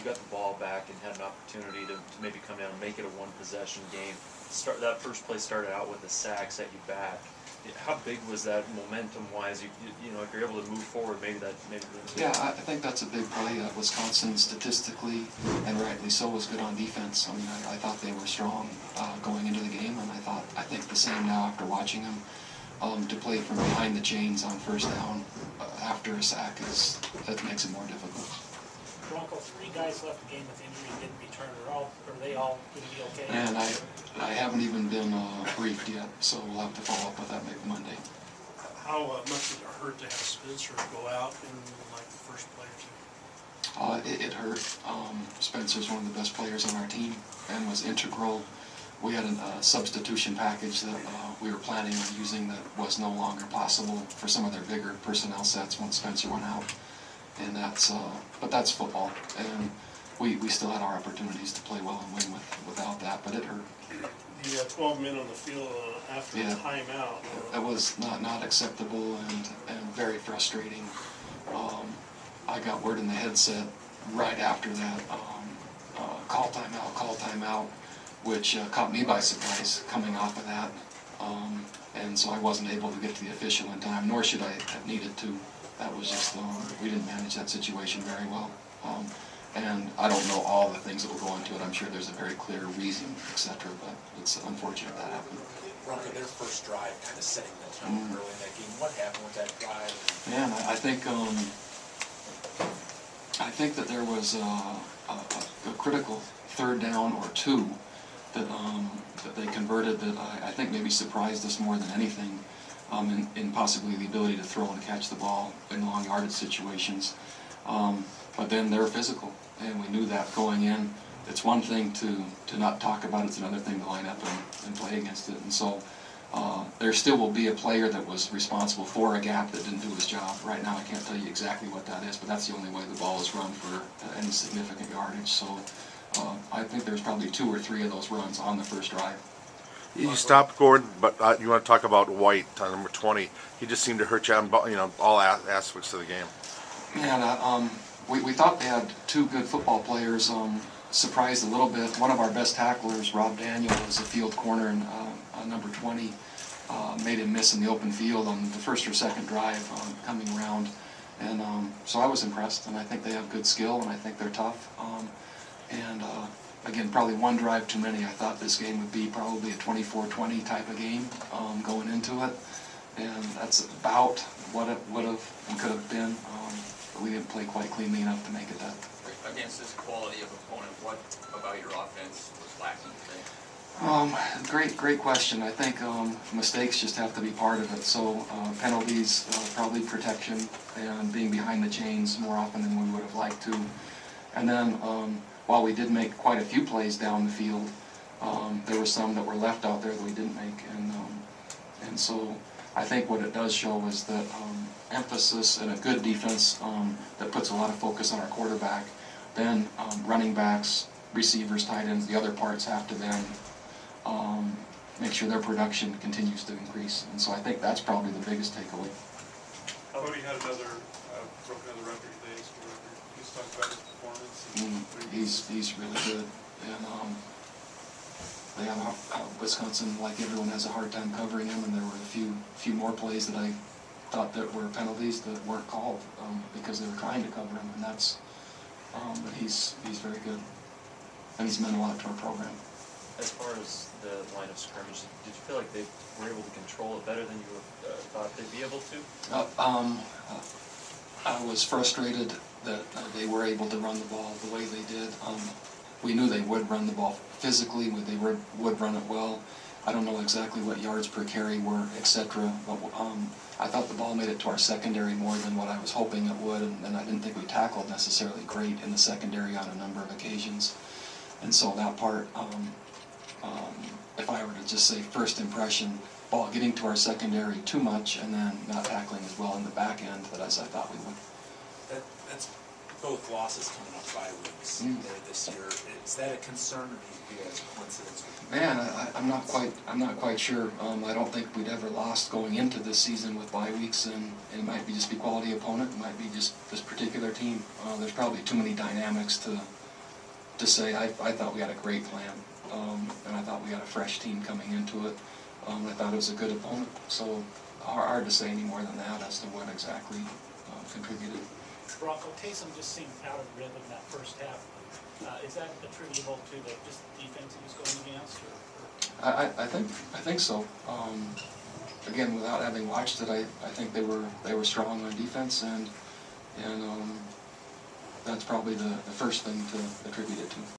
got the ball back and had an opportunity to maybe come down and make it a one-possession game. That first play started out with a sack, set you back. How big was that momentum-wise? You know, if you're able to move forward, maybe. Yeah, I think that's a big play. Wisconsin, statistically and rightly so, was good on defense. I mean, I thought they were strong going into the game, and I think the same now after watching them. To play from behind the chains on first down after a sack that makes it more difficult. Bronco, 3 guys left the game with injury and didn't return. Are they all going to be okay? And I haven't even been briefed yet, so we'll have to follow up with that maybe Monday. How much did it hurt to have Spencer go out in like the first play or two? It hurt. Spencer's one of the best players on our team and was integral. We had a substitution package that we were planning on using that was no longer possible for some of their bigger personnel sets once Spencer went out. And but that's football, and we still had our opportunities to play well and win without that, but it hurt. The 12 men on the field after the timeout. That was not acceptable and very frustrating. I got word in the headset right after that, call timeout, which caught me by surprise coming off of that. And so I wasn't able to get to the official in time, nor should I have needed to. That was just, we didn't manage that situation very well. And I don't know all the things that will go into it. I'm sure there's a very clear reason, etc., but it's unfortunate that happened. Bronco, their first drive kind of setting the tone early in that game. What happened with that drive? Man, I think that there was a critical third down or 2 that they converted that I think maybe surprised us more than anything in possibly the ability to throw and catch the ball in long yardage situations. But then they're physical, and we knew that going in. It's one thing to not talk about it, it's another thing to line up and play against it. And so there still will be a player that was responsible for a gap that didn't do his job. Right now I can't tell you exactly what that is, but that's the only way the ball is run for any significant yardage. So I think there's probably 2 or 3 of those runs on the first drive. You stopped Gordon, but you want to talk about White, number 20. He just seemed to hurt you on all aspects of the game. Man, we thought they had 2 good football players. Surprised a little bit. One of our best tacklers, Rob Daniel, was a field corner, and number 20 made him miss in the open field on the first or second drive coming around. And so I was impressed, and I think they have good skill, and I think they're tough. Again, probably 1 drive too many. I thought this game would be probably a 24-20 type of game going into it, and that's about what it would have and could have been. But we didn't play quite cleanly enough to make it that. Against this quality of opponent, what about your offense was lacking today? Great question. I think mistakes just have to be part of it. So penalties, probably protection, and being behind the chains more often than we would have liked to. And then while we did make quite a few plays down the field, there were some that were left out there that we didn't make. And so I think what it does show is that emphasis and a good defense that puts a lot of focus on our quarterback. Then running backs, receivers, tight ends, the other parts have to then make sure their production continues to increase. And so I think that's probably the biggest takeaway. Cody had broken another record today. He's talked about his performance. He's really good. And Wisconsin, like everyone, has a hard time covering him, and there were a few more plays that I thought that were penalties that weren't called because they were trying to cover him, and that's but he's very good, and he's meant a lot to our program. As far as the line of scrimmage, did you feel like they were able to control it better than you thought they'd be able to? I was frustrated that they were able to run the ball the way they did. We knew they would run the ball physically, they would run it well. I don't know exactly what yards per carry were, etc. But I thought the ball made it to our secondary more than what I was hoping it would, and I didn't think we tackled necessarily great in the secondary on a number of occasions. And so that part, if I were to just say first impression, ball getting to our secondary too much and then not tackling as well in the back end as I thought we would. That's both losses coming up 5 weeks this year. Is that a concern, or do you view it as a coincidence? Man, I'm not quite sure. I don't think we'd ever lost going into this season with bye weeks, and it might be just be quality opponent. It might be just this particular team. There's probably too many dynamics to to say I thought we had a great plan, and I thought we had a fresh team coming into it. I thought it was a good opponent, so hard to say any more than that as to what exactly contributed. Bronco, Taysom just seemed out of rhythm that first half. Is that attributable to the just defense he was going against? I think so. Again, without having watched it, I think they were strong on defense, and that's probably the first thing to attribute it to.